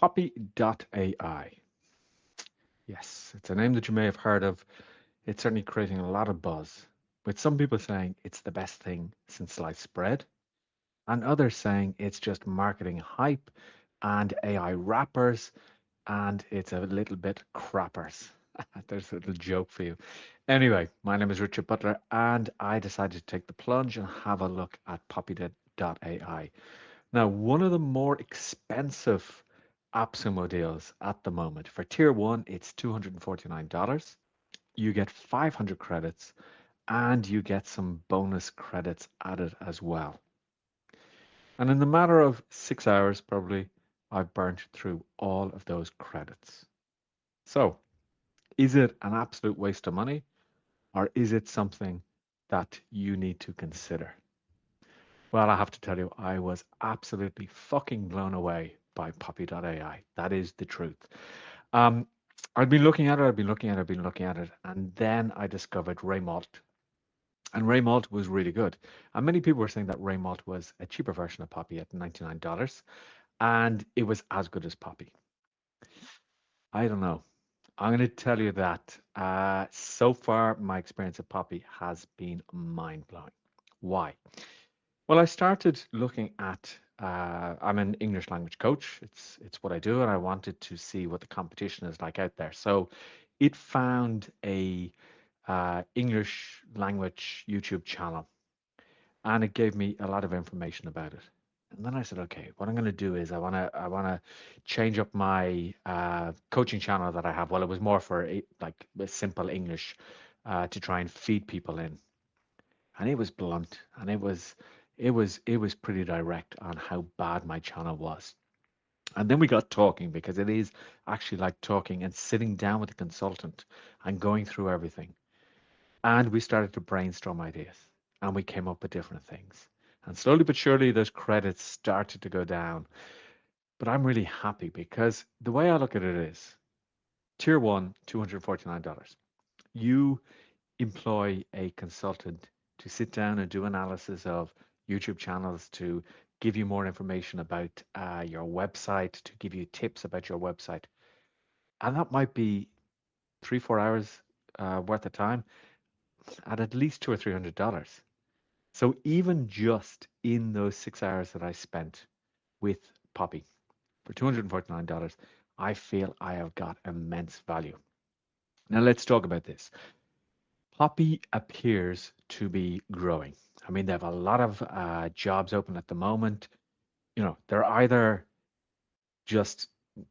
Poppy.ai. Yes, it's a name that you may have heard of. It's certainly creating a lot of buzz, with some people saying it's the best thing since sliced bread, and others saying it's just marketing hype and AI wrappers, and it's a little bit crappers. There's a little joke for you. Anyway, my name is Richard Butler, and I decided to take the plunge and have a look at Poppy.ai. Now, one of the more expensive AppSumo deals at the moment. For tier one, it's $249. You get 500 credits and you get some bonus credits added as well. And in the matter of 6 hours, probably, I've burnt through all of those credits. So, is it an absolute waste of money, or is it something that you need to consider? Well, I have to tell you, I was absolutely fucking blown away by Poppy.ai. That is the truth. Um, I'd been looking at it, and then I discovered Raymalt. And Raymalt was really good. And many people were saying that Raymalt was a cheaper version of Poppy at $99, and it was as good as Poppy. I don't know. I'm going to tell you that so far, my experience of Poppy has been mind blowing. Why? Well, I started looking at. I'm an English language coach. It's what I do, and I wanted to see what the competition is like out there. So, it found a English language YouTube channel, and it gave me a lot of information about it. And then I said, okay, what I'm going to do is I want to change up my coaching channel that I have. Well, it was more for like a simple English to try and feed people in, and it was blunt, and it was pretty direct on how bad my channel was. And then we got talking, because it is actually like talking and sitting down with a consultant and going through everything. And we started to brainstorm ideas, and we came up with different things. And slowly but surely, those credits started to go down. But I'm really happy, because the way I look at it is tier one, $249. You employ a consultant to sit down and do analysis of YouTube channels, to give you more information about your website, to give you tips about your website. And that might be 3, 4 hours worth of time at least $200 or $300. So even just in those 6 hours that I spent with Poppy for $249, I feel I have got immense value. Now let's talk about this. Poppy appears to be growing. I mean, they have a lot of jobs open at the moment. They're either just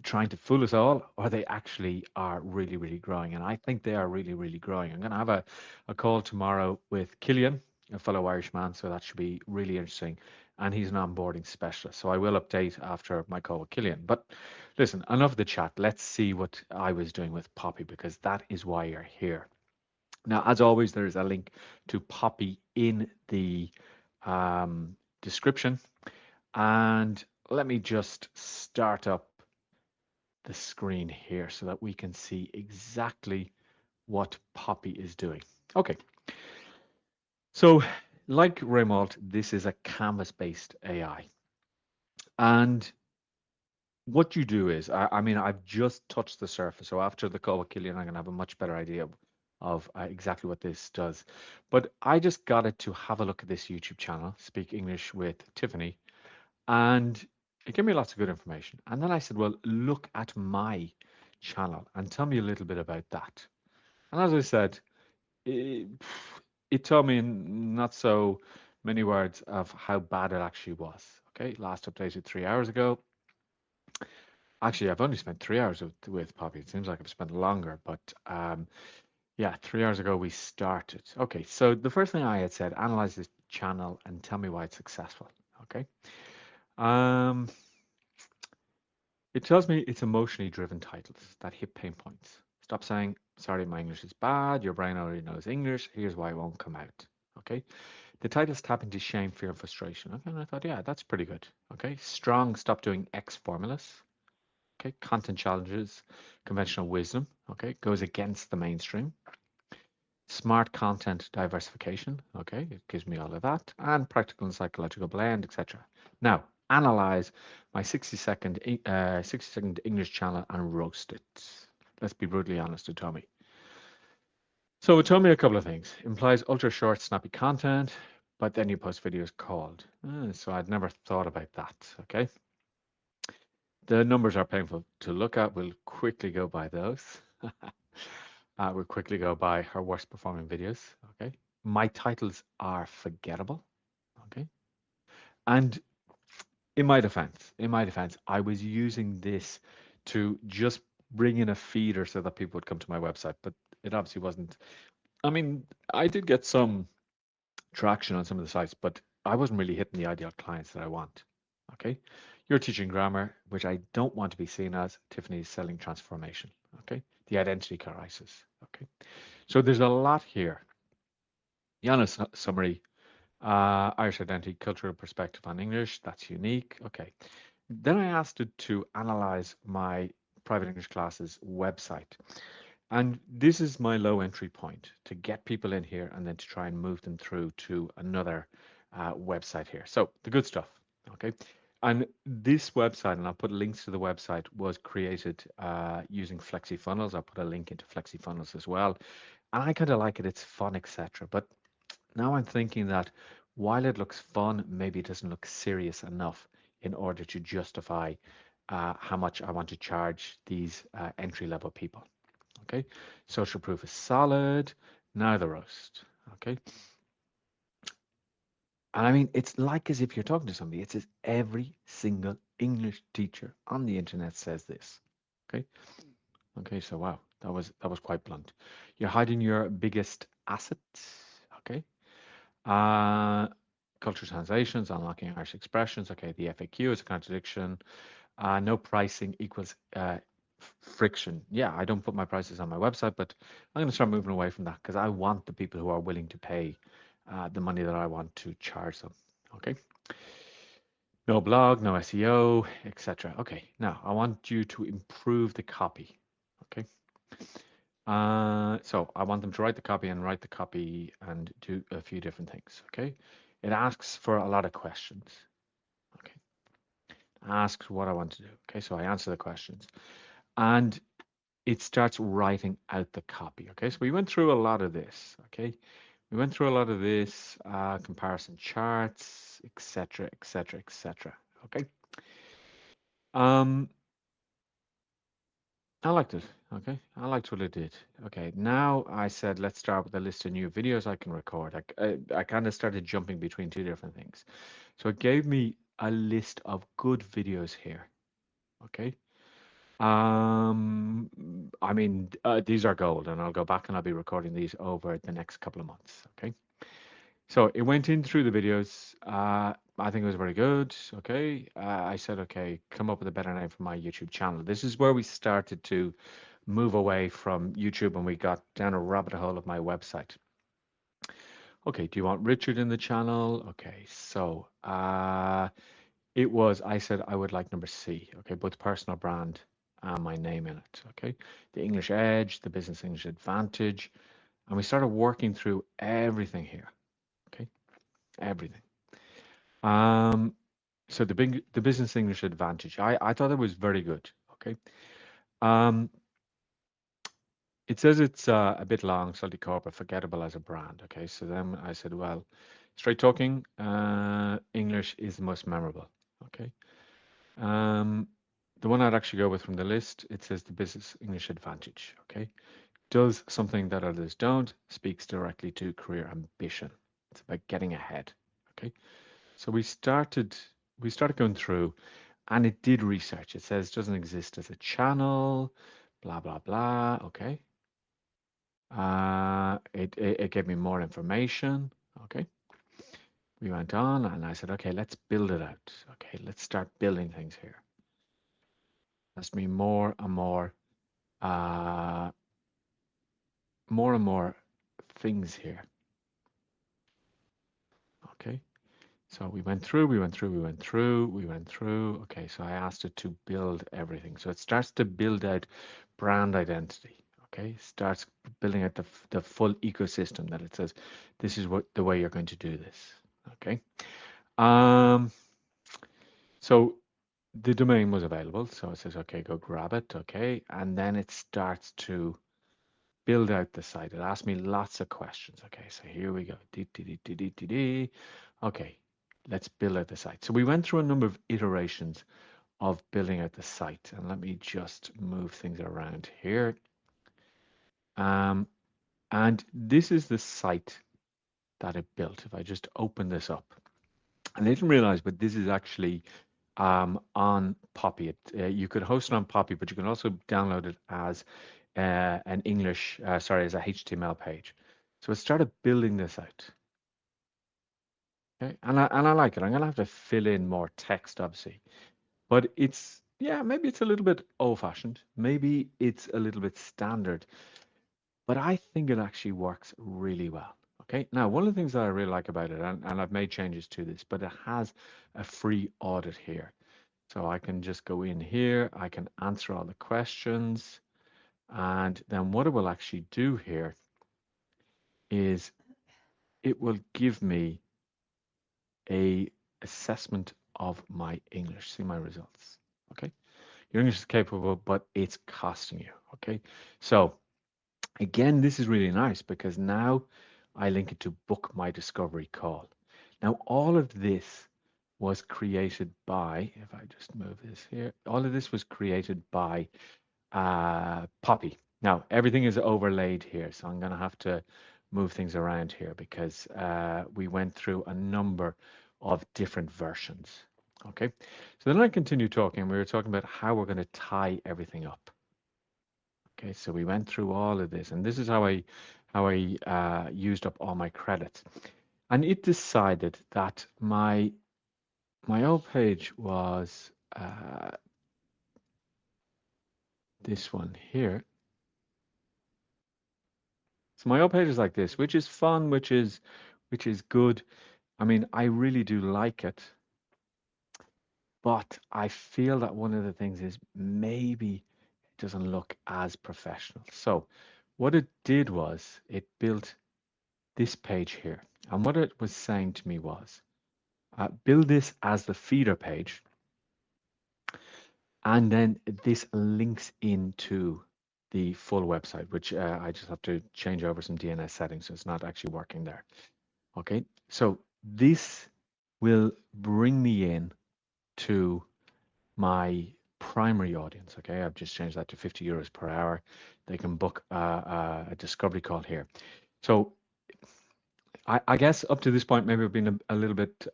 trying to fool us all, or they actually are really, really growing. And I think they are really, really growing. I'm going to have a call tomorrow with Killian, a fellow Irishman, so that should be really interesting. And he's an onboarding specialist. So I will update after my call with Killian. But listen, enough of the chat. Let's see what I was doing with Poppy, because that is why you're here. Now, as always, there is a link to Poppy in the description. And let me just start up the screen here so that we can see exactly what Poppy is doing. Okay, so like Raymalt, this is a canvas-based AI. And what you do is, I mean, I've just touched the surface. So after the call with Killian, I'm going to have a much better idea of exactly what this does. But I just got it to have a look at this YouTube channel, Speak English with Tiffany, and it gave me lots of good information. And then I said, well, look at my channel and tell me a little bit about that. And as I said, it, it told me in not so many words of how bad it actually was. Okay, last updated 3 hours ago. Actually, I've only spent 3 hours with Poppy. It seems like I've spent longer, but yeah, 3 hours ago we started. Okay, so the first thing I had said, analyze this channel and tell me why it's successful. Okay. Um, It tells me it's emotionally driven titles that hit pain points. Stop saying, sorry, my English is bad. Your brain already knows English. Here's why it won't come out. Okay. The titles tap into shame, fear, and frustration. Okay. And I thought, yeah, that's pretty good. Okay. Strong, stop doing X formulas. Okay. Content challenges, conventional wisdom. Okay. Goes against the mainstream. Smart content diversification. Okay. It gives me all of that. And practical and psychological blend, etc. Now, analyze my 60-second English channel and roast it. Let's be brutally honest, it told me. So it told me a couple of things. Implies ultra short, snappy content, but then you post videos called. So I'd never thought about that. Okay. The numbers are painful to look at. We'll quickly go by those. We'll quickly go by her worst performing videos. Okay. My titles are forgettable. Okay. And in my defense, I was using this to just bring in a feeder so that people would come to my website, but it obviously wasn't. I mean, I did get some traction on some of the sites, but I wasn't really hitting the ideal clients that I want. Okay. You're teaching grammar, which I don't want to be seen as. Tiffany's selling transformation. Okay. The identity crisis. Okay. So there's a lot here. The honest summary, Irish identity, cultural perspective on English. That's unique. Okay. Then I asked it to analyze my private English classes website. And this is my low entry point to get people in here and then to try and move them through to another website here. So the good stuff, okay? And this website, and I'll put links to the website, was created using FlexiFunnels. I'll put a link into FlexiFunnels as well. And I kind of like it. It's fun, etc. But now I'm thinking that while it looks fun, maybe it doesn't look serious enough in order to justify how much I want to charge these entry level people. Okay, social proof is solid. Now the roast. Okay, and I mean it's like as if you're talking to somebody. It's as every single English teacher on the internet says this. Okay, okay, so wow, that was quite blunt. You're hiding your biggest asset. Okay, uh, cultural translations, unlocking Irish expressions. Okay, the FAQ is a contradiction. No pricing equals friction. Yeah, I don't put my prices on my website, but I'm going to start moving away from that because I want the people who are willing to pay the money that I want to charge them. Okay. No blog, no SEO, etc. Okay. Now I want you to improve the copy. Okay. So I want them to write the copy and write the copy and do a few different things. Okay. It asks for a lot of questions. Okay. Asks what I want to do. Okay. So I answer the questions. And it starts writing out the copy. Okay, so we went through a lot of this. Okay, we went through a lot of this comparison charts, etc., etc., etc. Okay, um, I liked it. Okay, I liked what it did. Okay, now I said let's start with a list of new videos I can record. I kind of started jumping between two different things, so it gave me a list of good videos here. Okay, I mean, these are gold, and I'll go back and I'll be recording these over the next couple of months. Okay. So it went in through the videos. I think it was very good. Okay. I said, okay, come up with a better name for my YouTube channel. This is where we started to move away from YouTube and we got down a rabbit hole of my website. Okay. Do you want Richard in the channel? Okay. So, I said I would like number C, okay, both personal brand and my name in it, okay? The English Edge, the Business English Advantage, and we started working through everything here, okay? Everything. Um, so the Business English Advantage, I thought it was very good, okay? Um, it says it's a bit long, slightly corporate, forgettable as a brand, okay? So then I said, well, straight talking, English is the most memorable, okay? Um, the one I'd actually go with from the list, it says the Business English Advantage. Okay. Does something that others don't, speaks directly to career ambition. It's about getting ahead. Okay. So we started going through and it did research. It says doesn't exist as a channel, blah, blah, blah. Okay. It gave me more information. Okay. We went on and I said, okay, let's build it out. Okay, let's start building things here. That's me uh, more and more things here. Okay, so we went through, we went through, we went through, we went through. Okay, so I asked it to build everything. So it starts to build out brand identity. Okay, starts building out the full ecosystem that it says this is what the way you're going to do this. Okay. Um, So the domain was available. So it says, okay, go grab it. Okay. And then it starts to build out the site. It asked me lots of questions. Okay. So here we go. Dee, dee, dee, dee, dee, dee, dee. Okay. Let's build out the site. So we went through a number of iterations of building out the site. And let me just move things around here. Um, and this is the site that it built. If I just open this up, and I didn't realize, but this is actually on Poppy. You could host it on Poppy, but you can also download it as an English, sorry, as a HTML page. So it started building this out. Okay, and I like it. I'm gonna have to fill in more text, obviously, but it's yeah, maybe it's a little bit old-fashioned. Maybe it's a little bit standard, but I think it actually works really well. Okay, now one of the things that I really like about it, and I've made changes to this, but it has a free audit here. So I can just go in here, I can answer all the questions, and then what it will actually do here is it will give me a assessment of my English. See my results. Okay, your English is capable, but it's costing you. Okay, so again, this is really nice because now I link it to book my discovery call. Now, all of this was created by, if I just move this here, all of this was created by Poppy. Now, everything is overlaid here, so I'm going to have to move things around here because we went through a number of different versions. Okay, so then I continue talking. We were talking about how we're going to tie everything up. Okay, so we went through all of this, and this is how I used up all my credits. And it decided that my old page was this one here. So my old page is like this, which is fun, which is good. I mean, I really do like it, but I feel that one of the things is maybe it doesn't look as professional. So what it did was it built this page here. And what it was saying to me was, build this as the feeder page, and then this links into the full website, which I just have to change over some DNS settings, so it's not actually working there. Okay, so this will bring me in to my primary audience. Okay, I've just changed that to 50 euros per hour. They can book a discovery call here. So I guess up to this point, maybe I've been a little bit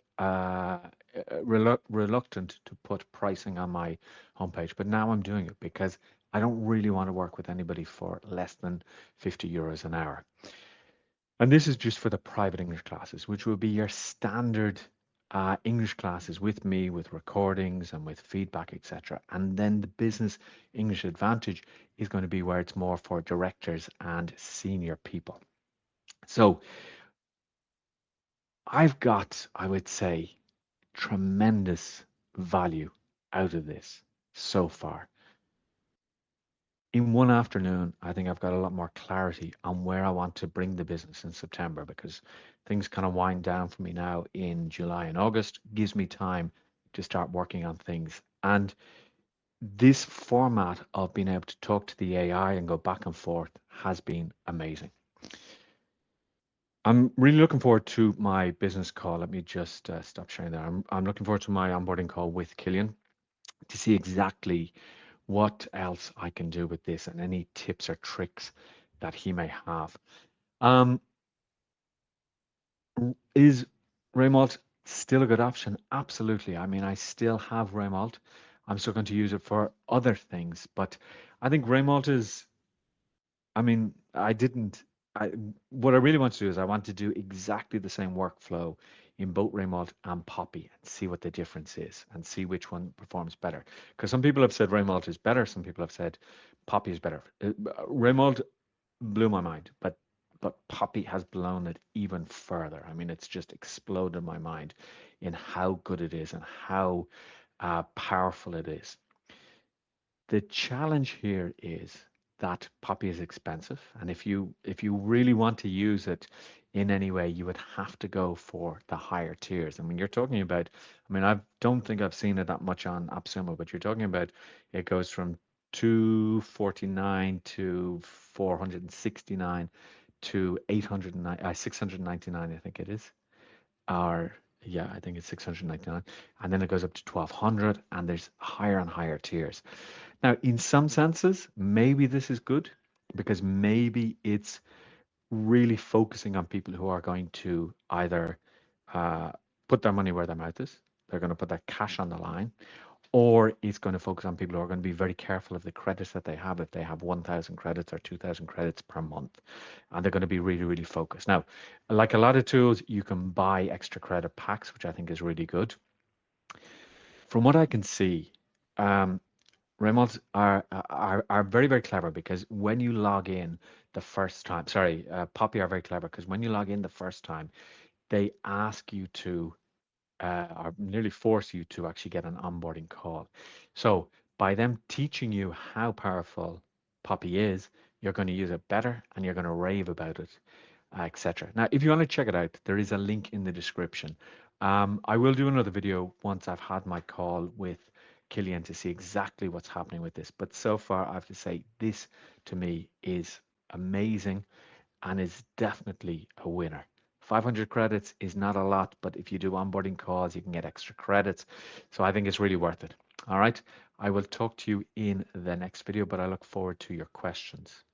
reluctant to put pricing on my homepage, but now I'm doing it because I don't really want to work with anybody for less than 50 euros an hour. And this is just for the private English classes, which will be your standard English classes with me, with recordings and with feedback, etc. And then the business English advantage is going to be where it's more for directors and senior people. So I've got, I would say, tremendous value out of this so far. In one afternoon, I think I've got a lot more clarity on where I want to bring the business in September because things kind of wind down for me now in July and August, gives me time to start working on things. And this format of being able to talk to the AI and go back and forth has been amazing. I'm really looking forward to my business call. Let me just stop sharing that. I'm looking forward to my onboarding call with Killian to see exactly what else I can do with this and any tips or tricks that he may have. Um, is Raymalt still a good option? Absolutely. I mean, I still have Raymalt. I'm still going to use it for other things, but I think Raymalt is, I mean, what I really want to do is I want to do exactly the same workflow in both Raymalt and Poppy and see what the difference is and see which one performs better. Because some people have said Raymalt is better, some people have said Poppy is better. Raymalt blew my mind, but Poppy has blown it even further. I mean, it's just exploded my mind in how good it is and how powerful it is. The challenge here is that Poppy is expensive, and if you really want to use it in any way, you would have to go for the higher tiers. I mean, you're talking about, I mean, I don't think I've seen it that much on AppSumo, but you're talking about it goes from 249 to 469 to 809, 699, I think it is. Or yeah, I think it's 699, and then it goes up to 1200, and there's higher and higher tiers. Now, in some senses, maybe this is good because maybe it's really focusing on people who are going to either uh, put their money where their mouth is, they're going to put their cash on the line, or it's going to focus on people who are going to be very careful of the credits that they have, if they have 1,000 credits or 2,000 credits per month, and they're going to be really, really focused. Now, like a lot of tools, you can buy extra credit packs, which I think is really good. From what I can see, um, Reynolds are very, very clever because when you log in the first time, sorry, Poppy are very clever because when you log in the first time, they ask you to or nearly force you to actually get an onboarding call. So by them teaching you how powerful Poppy is, you're going to use it better and you're going to rave about it, etc. Now, if you want to check it out, there is a link in the description. I will do another video once I've had my call with Killian to see exactly what's happening with this. But so far, I have to say this to me is amazing and is definitely a winner. 500 credits is not a lot, but if you do onboarding calls, you can get extra credits. So I think it's really worth it. All right. I will talk to you in the next video, but I look forward to your questions.